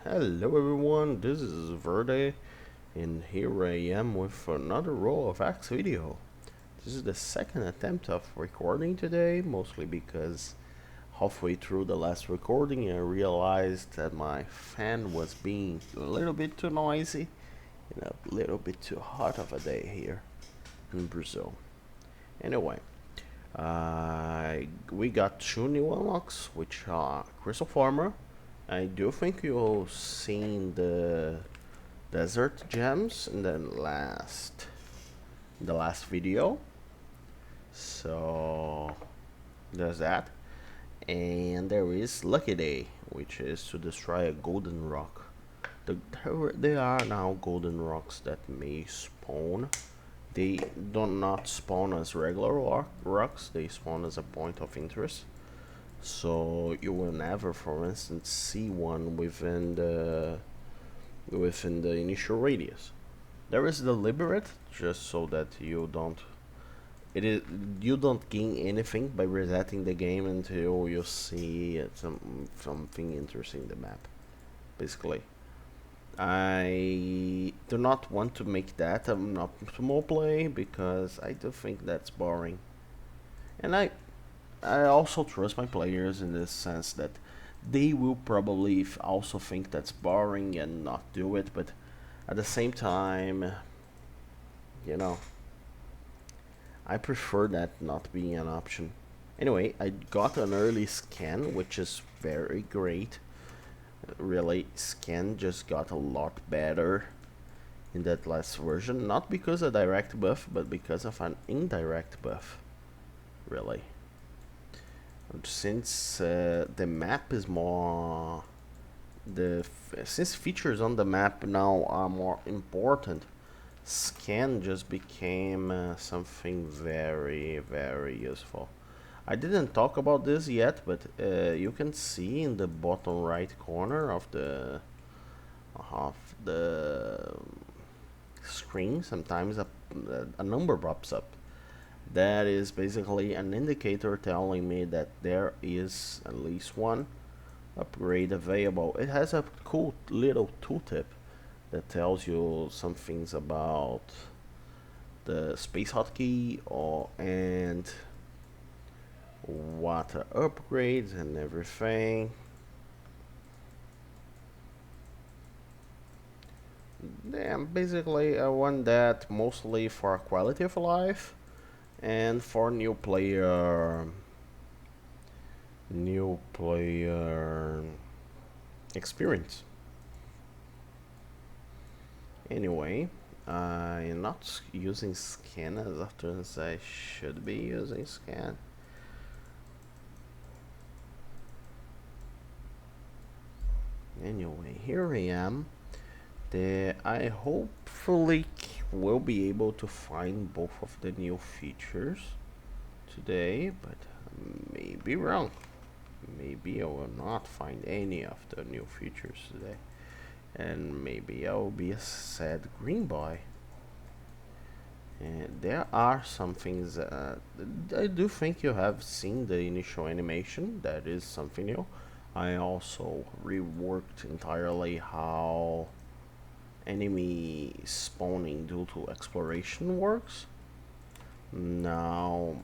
Hello everyone, this is Verde, and here I am with another Roll of Axe video. This is the second attempt of recording today, mostly because halfway through the last recording I realized that my fan was being a little bit too noisy and a little bit too hot of a day here in Brazil. Anyway, we got two new unlocks, which are Crystal Farmer. I do think you've seen the desert gems in the last video. So there's that. And there is Lucky Day, which is to destroy a golden rock. There are now golden rocks that may spawn. They do not spawn as regular rocks, they spawn as a point of interest. So you will never, for instance, see one within the initial radius. There is deliberate, just so that you don't gain anything by resetting the game until you see something interesting in the map. Basically, I do not want to make that a optimal play because I do think that's boring, and I also trust my players in the sense that they will probably also think that's boring and not do it, but at the same time, you know, I prefer that not being an option. Anyway, I got an early scan, which is very great. Really, scan just got a lot better in that last version, not because of direct buff, but because of an indirect buff. Really. Since the map is more since features on the map now are more important, scan just became something very useful. I didn't talk about this yet, but you can see in the bottom right corner of the screen sometimes a number pops up. That is basically an indicator telling me that there is at least one upgrade available. It has a cool little tooltip that tells you some things about the space hotkey and what upgrades and everything. Yeah, basically I want that mostly for quality of life and for new player experience. Anyway, I'm not using scan as often as I should be using scan. Anyway, here I am. I hopefully will be able to find both of the new features today, but I may be wrong. Maybe I will not find any of the new features today, and maybe I will be a sad green boy. And there are some things I do think you have seen the initial animation. That is something new. I also reworked entirely how enemy spawning due to exploration works. Now,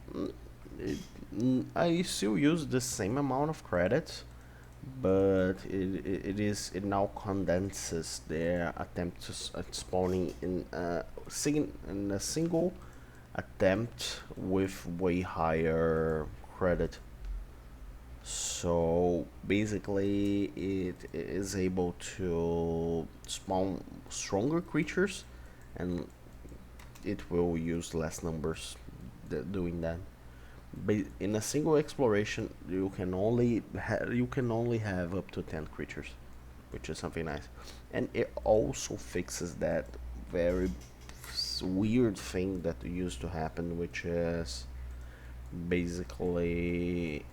I still use the same amount of credits, but it now condenses their attempt at spawning in a single attempt with way higher credit. So basically, it is able to spawn stronger creatures, and it will use less numbers doing that. But in a single exploration, you can only have up to 10 creatures, which is something nice. And it also fixes that very weird thing that used to happen, which is basically,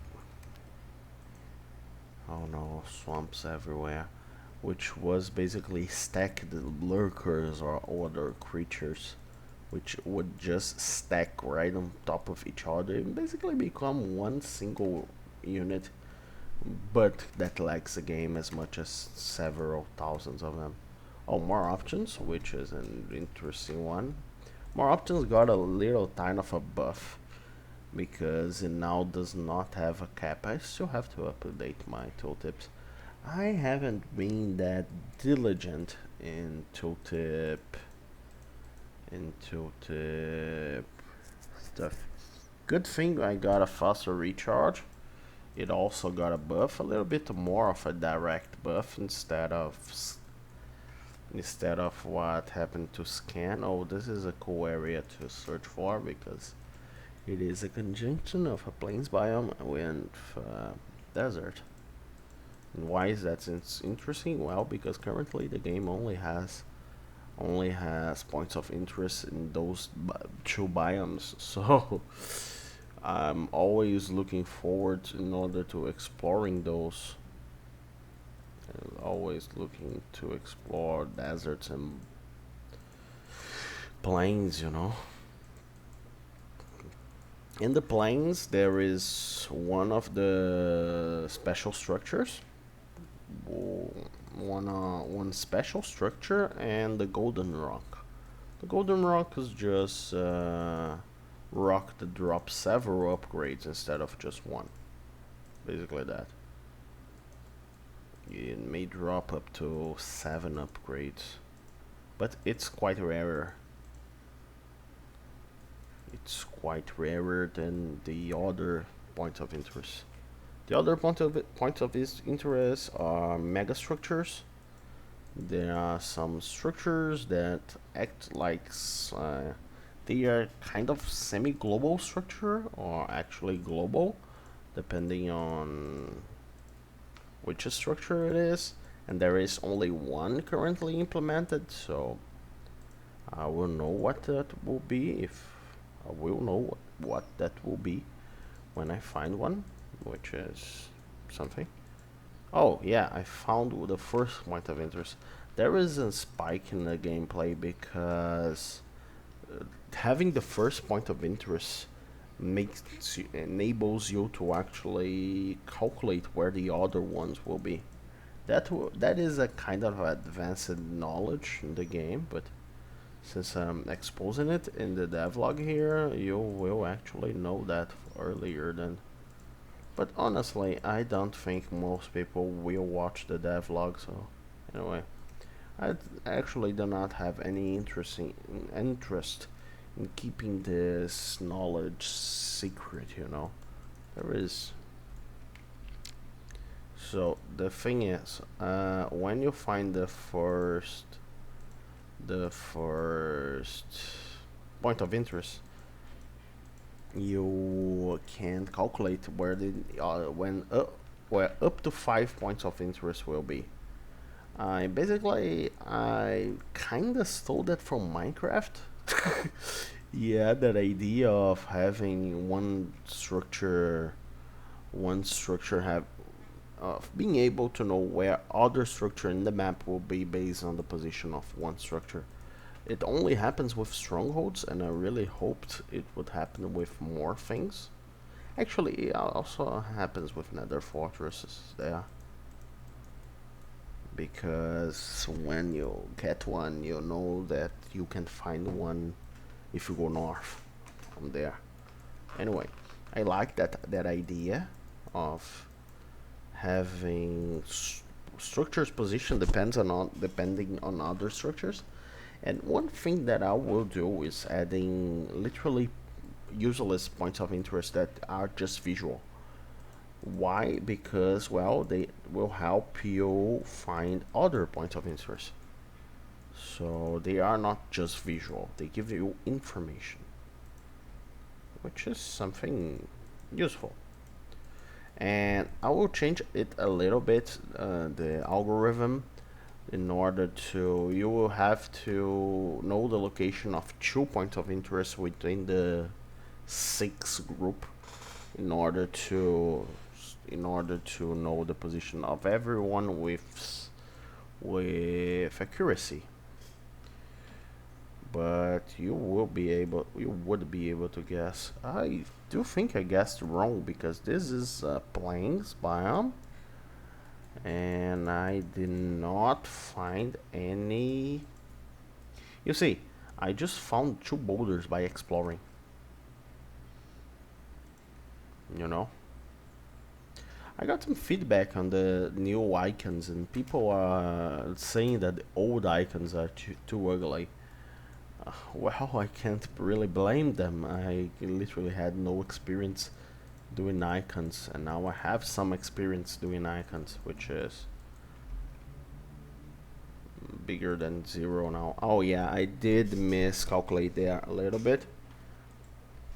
oh no, swamps everywhere, which was basically stacked lurkers or other creatures, which would just stack right on top of each other and basically become one single unit, but that lags the game as much as several thousands of them. Oh, more options, which is an interesting one. More options got a little kind of a buff because it now does not have a cap. I still have to update my tooltips. I haven't been that diligent in tooltip stuff. Good thing I got a faster recharge. It also got a buff, a little bit more of a direct buff instead of what happened to scan. Oh, this is a cool area to search for because it is a conjunction of a plains biome with desert. And why is that interesting? Well, because currently the game only has points of interest in those two biomes. So I'm always looking forward in order to exploring those. Always looking to explore deserts and plains. In the plains, there is one of the special structures. One special structure and the golden rock. The golden rock is just rock that drops several upgrades instead of just one. Basically that. It may drop up to 7 upgrades, but it's quite rarer. It's quite rarer than the other points of interest. The other points of interest are megastructures. There are some structures that act like they are kind of semi-global structure or actually global, depending on which structure it is. And there is only one currently implemented, so I will know what that will be if I will know what that will be when I find one, which is something. Oh yeah, I found the first point of interest. There is a spike in the gameplay because having the first point of interest enables you to actually calculate where the other ones will be. That is a kind of advanced knowledge in the game, but since I'm exposing it in the devlog here, you will actually know that earlier than. But honestly, I don't think most people will watch the devlog, so anyway. I actually do not have any interest in keeping this knowledge secret. There is. So the thing is, when you find the first point of interest, you can calculate where up to 5 points of interest will be. I kinda stole that from Minecraft. Yeah, that idea of having one structure have of being able to know where other structure in the map will be based on the position of one structure. It only happens with strongholds, and I really hoped it would happen with more things. Actually, it also happens with nether fortresses there. Because when you get one, you know that you can find one if you go north from there. Anyway, I like that idea of having structures position depending on other structures. And one thing that I will do is adding literally useless points of interest that are just visual. Why? Because, well, they will help you find other points of interest. So they are not just visual, they give you information, which is something useful. And I will change it a little bit, the algorithm, in order to, you will have to know the location of 2 points of interest within the 6 group in order to know the position of everyone with accuracy. But you would be able to guess. I do think I guessed wrong because this is a plains biome, and I did not find any. You see, I just found two boulders by exploring. You know, I got some feedback on the new icons, and people are saying that the old icons are too ugly. Well, I can't really blame them. I literally had no experience doing icons, and now I have some experience doing icons, which is bigger than zero now. Oh yeah, I did miscalculate there a little bit,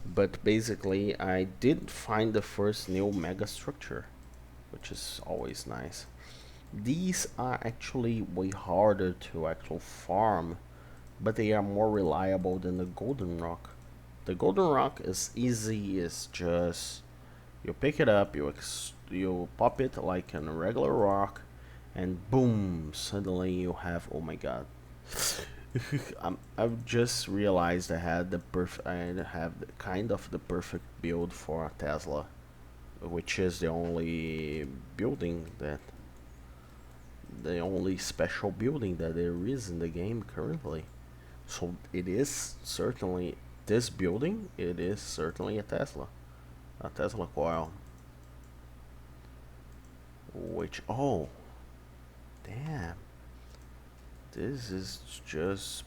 but basically I did find the first new mega structure, which is always nice. These are actually way harder to actual farm, but they are more reliable than the golden rock. The golden rock is easy, it's just you pick it up, you pop it like a regular rock, and boom, suddenly you have, oh my god. I've just realized I have kind of the perfect build for a Tesla, which is the only special building that there is in the game currently. So it is certainly this building. It is certainly a Tesla coil. Which, oh damn, this is just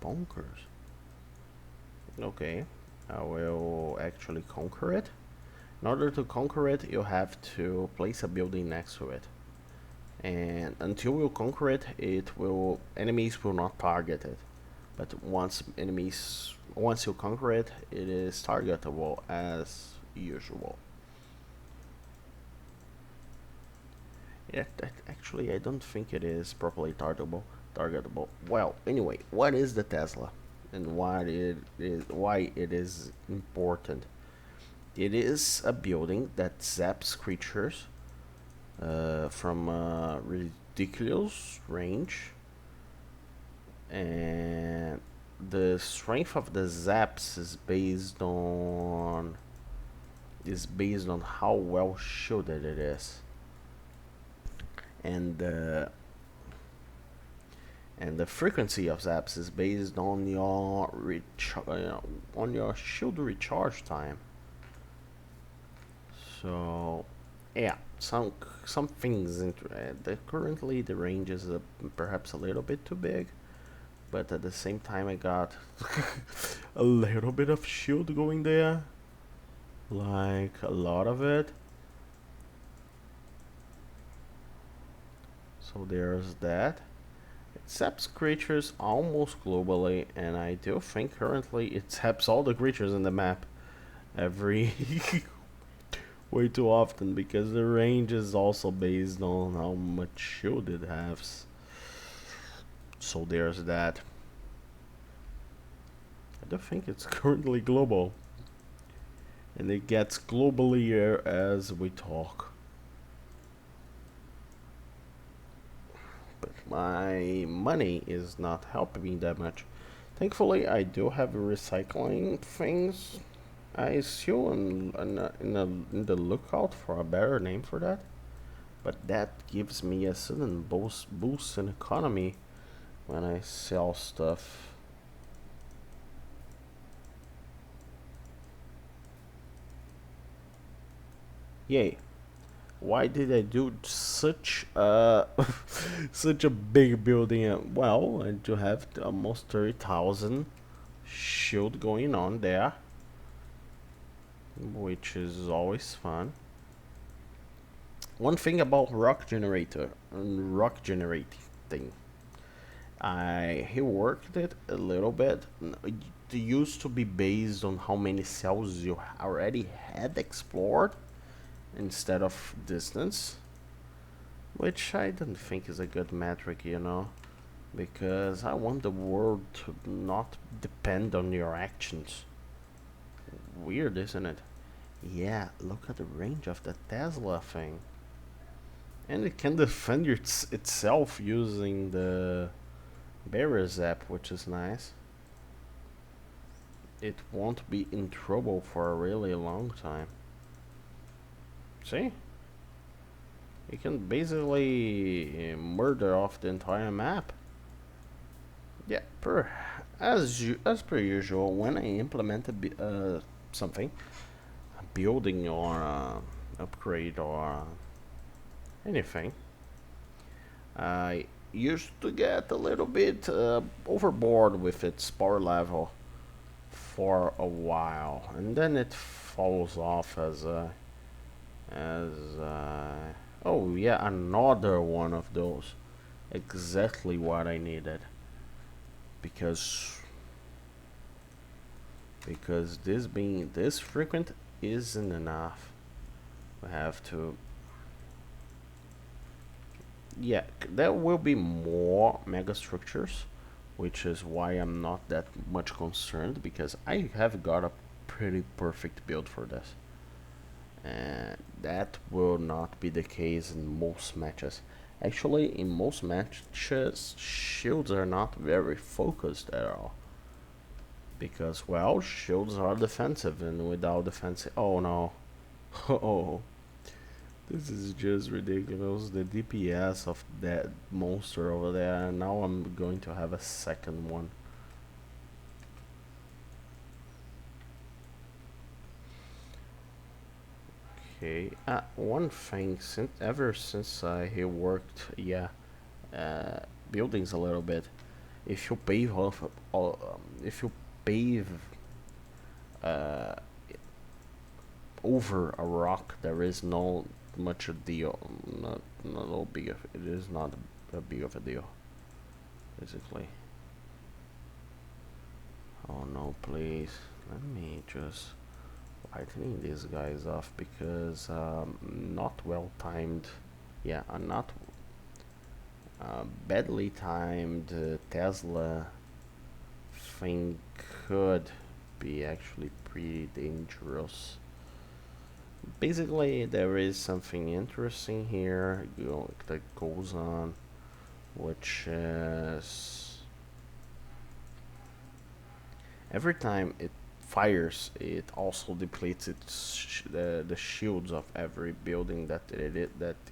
bonkers. Okay, I will actually conquer it. In order to conquer it, you have to place a building next to it. And until you conquer it, enemies will not target it. But once you conquer it, it is targetable as usual. Yeah, actually, I don't think it is properly targetable. Well, anyway, what is the Tesla, and why it is important? It is a building that zaps creatures from a ridiculous range, and the strength of the zaps is based on how well shielded it is, and the frequency of zaps is based on your shield recharge time. So yeah, some things. Currently the range is perhaps a little bit too big, but at the same time I got a little bit of shield going there, like a lot of it. So there's that. It zaps creatures almost globally, and I do think currently it zaps all the creatures in the map every way too often, because the range is also based on how much shield it has. So there's that. I do think it's currently global, and it gets globalier as we talk. But my money is not helping me that much. Thankfully, I do have recycling things. I still am in the lookout for a better name for that. But that gives me a sudden boost in economy when I sell stuff. Yay. Why did I do such a such a big building? Well, I do have almost 30,000 shield going on there, which is always fun. One thing about rock generator and rock generating, I reworked it a little bit. It used to be based on how many cells you already had explored instead of distance, which I don't think is a good metric, because I want the world to not depend on your actions. Weird, isn't it? Yeah, look at the range of the Tesla thing. And it can defend itself using the barrier zap, which is nice. It won't be in trouble for a really long time. See? You can basically murder off the entire map. Yeah, as per usual, when I implement something, a building or upgrade or anything, I used to get a little bit overboard with its power level for a while, and then it falls off as oh yeah, another one of those. Exactly what I needed, because this being this frequent isn't enough. We have to, yeah, there will be more mega structures, which is why I'm not that much concerned, because I have got a pretty perfect build for this. And that will not be the case in most matches. Actually, in most matches, shields are not very focused at all. Because, well, shields are defensive, and without defensive. Oh no. Oh. This is just ridiculous. The DPS of that monster over there, and now I'm going to have a second one. Okay. One thing, ever since I worked, yeah, uh, buildings a little bit. If you pave if you pave uh, over a rock, there is no much a deal. Not big of it is not a big of a deal, basically. Oh no, please. Let me just lightening these guys off, because not well timed. Yeah, a not badly timed Tesla thing could be actually pretty dangerous. Basically, there is something interesting here that goes on, which is every time it fires, it also depletes the shields of every building that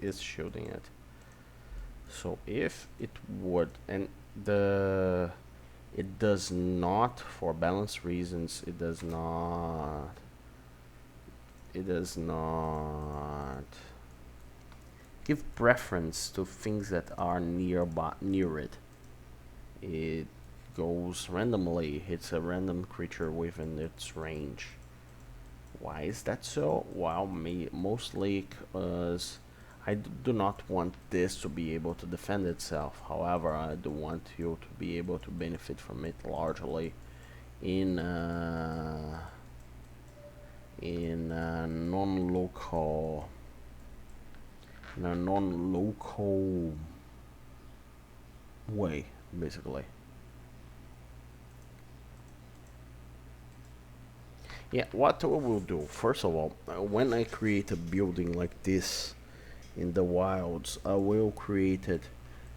is shielding it. So if it would, and the it does not, for balance reasons, it does not give preference to things that are near it. It goes randomly, hits a random creature within its range. Why is that so? Well, mostly because I do not want this to be able to defend itself. However, I do want you to be able to benefit from it largely in a non-local way, basically. Yeah, what we will do, first of all, when I create a building like this in the wilds, I will create it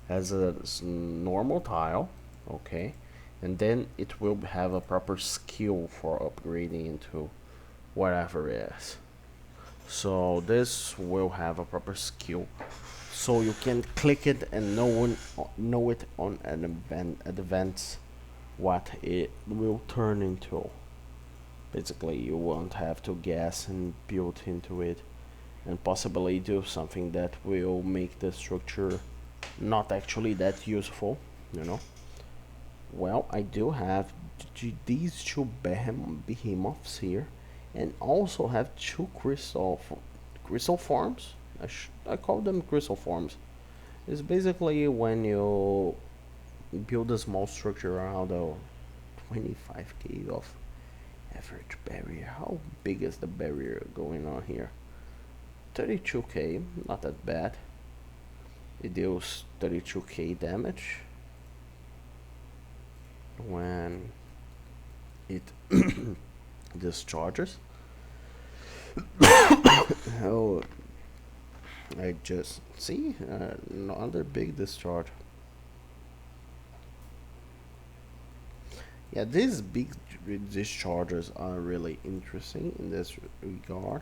as a normal tile, okay? And then it will have a proper skill for upgrading into whatever it is. So this will have a proper skill, so you can click it and know it on an advance what it will turn into. Basically, you won't have to guess and build into it, and possibly do something that will make the structure not actually that useful, you know. Well, I do have these two behemoths here, and also have two crystal farms. I call them crystal farms. It's basically when you build a small structure around a 25k of average barrier. How big is the barrier going on here? 32k, not that bad. It deals 32k damage when it discharges. Oh, I just see another big discharge. Yeah, these big discharges are really interesting in this regard.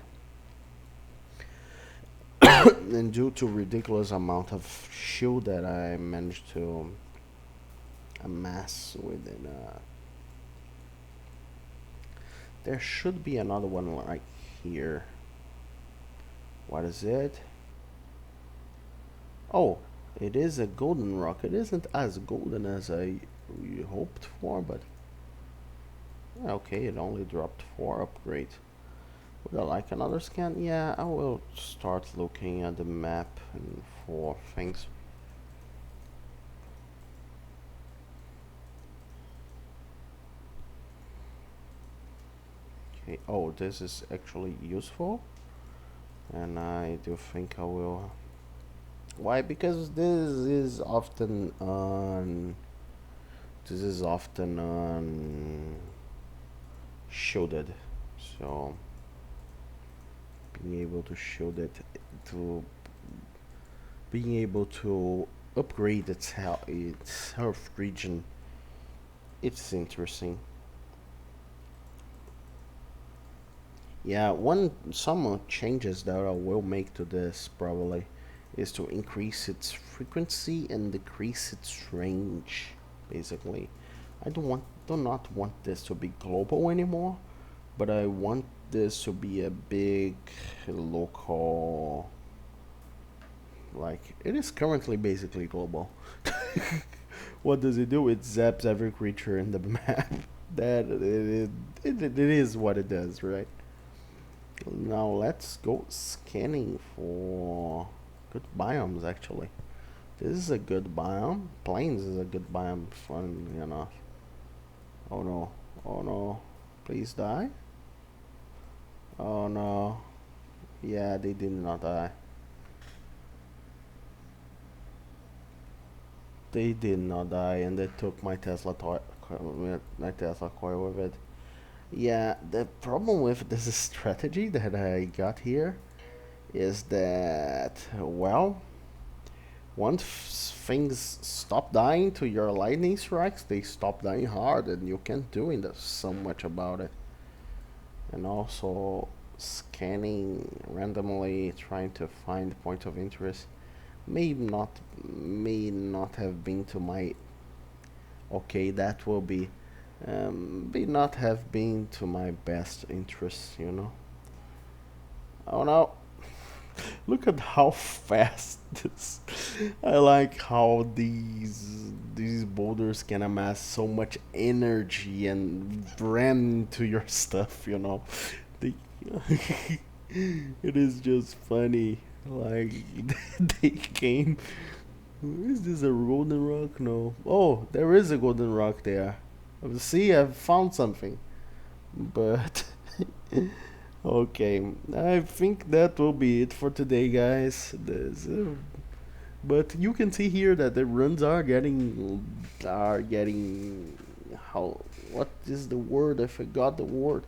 and due to ridiculous amount of shield that I managed to amass within, there should be another one right here. What is it? Oh, it is a golden rock. It isn't as golden as I hoped for, but okay, it only dropped 4 upgrades. Would I like another scan? Yeah, I will start looking at the map and for things. Okay, oh, this is actually useful, and I do think I will. Why? Because this is often shielded, so being able to shield it, to being able to upgrade its health region, it's interesting. Yeah, some changes that I will make to this probably is to increase its frequency and decrease its range. Basically, I do not want this to be global anymore, but I want this to be a big local. Like it is currently basically global. What does it do? It zaps every creature in the map. That it is what it does, right? Now let's go scanning for good biomes actually. This is a good biome. Plains is a good biome, fun enough. Oh no. Oh no. Please die. Oh no. Yeah, they did not die. They did not die and they took my my Tesla coil with it. Yeah, the problem with this strategy that I got here is that, well, once things stop dying to your lightning strikes, they stop dying hard, and you can't do so much about it. And also, scanning randomly, trying to find point of interest, may not have been to my. Okay, that will be not have been to my best interest, you know. Oh no. Look at how fast this. I like how these boulders can amass so much energy and ram into your stuff, you know. They, it is just funny. Like they came. Is this a golden rock? No. Oh, there is a golden rock there. See, I've found something. But okay, I think that will be it for today, guys. But you can see here that the runs are getting how what is the word? I forgot the word.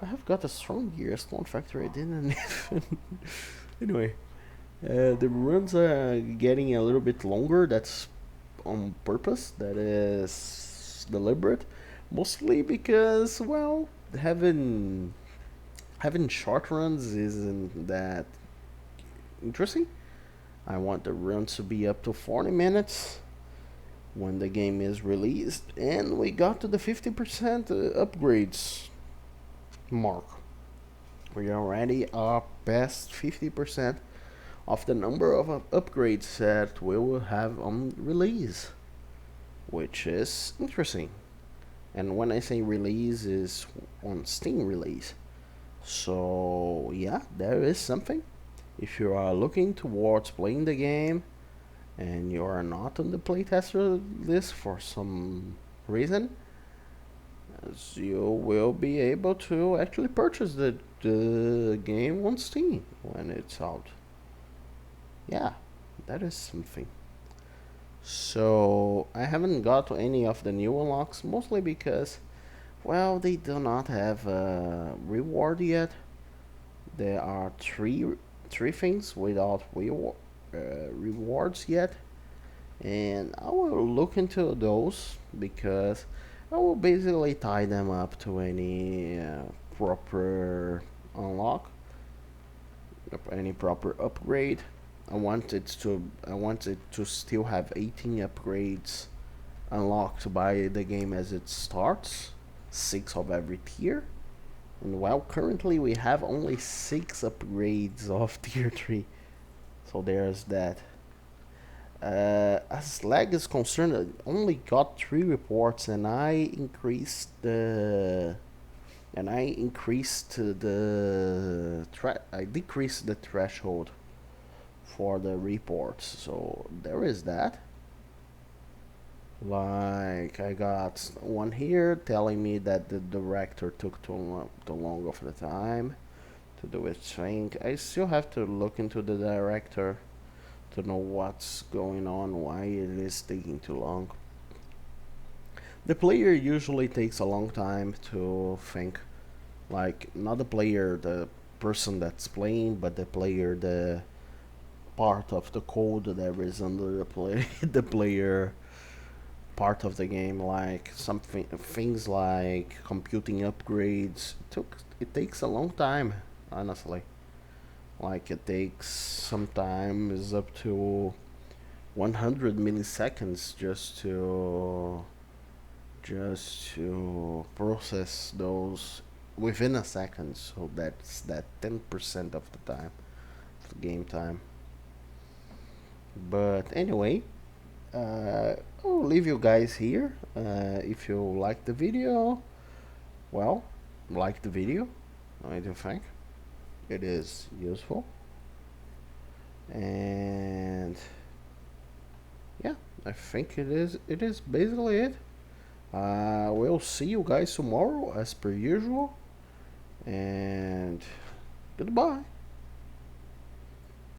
I have got a strong gear stone factory. I didn't even. Anyway, the runs are getting a little bit longer. That's on purpose. That is deliberate. Mostly because, well, having short runs isn't that interesting. I want the runs to be up to 40 minutes when the game is released, and we got to the 50% upgrades mark. We are already up past 50% of the number of upgrades that we will have on release, which is interesting. And when I say release, is on Steam release. So yeah, there is something. If you are looking towards playing the game and you are not on the playtester list for some reason, you will be able to actually purchase the game on Steam when it's out. Yeah, that is something. So I haven't got to any of the new unlocks, mostly because, well, they do not have a reward yet. There are three things without rewards yet, and I will look into those because I will basically tie them up to any proper unlock. any proper upgrade. I want it to still have 18 upgrades unlocked by the game as it starts, 6 of every tier. And while currently we have only 6 upgrades of tier 3. So there's that. As lag is concerned, I only got 3 reports, and I increased the I decreased the threshold for the reports. So there is that. Like, I got one here telling me that the director took too long of the time to do its thing. I still have to look into the director to know what's going on, why it is taking too long. The player usually takes a long time to think. Like, not the player, the person that's playing, but the player, the part of the code that is under the play, the player part of the game, like something things like computing upgrades. It takes a long time, honestly. Like, it takes sometimes up to 100 milliseconds just to process those within a second. So that's that 10% of the time, of the game time. But anyway, I'll leave you guys here. If you like the video, well, like the video. I do think it is useful. And yeah, I think it is basically it. We'll see you guys tomorrow as per usual. And goodbye.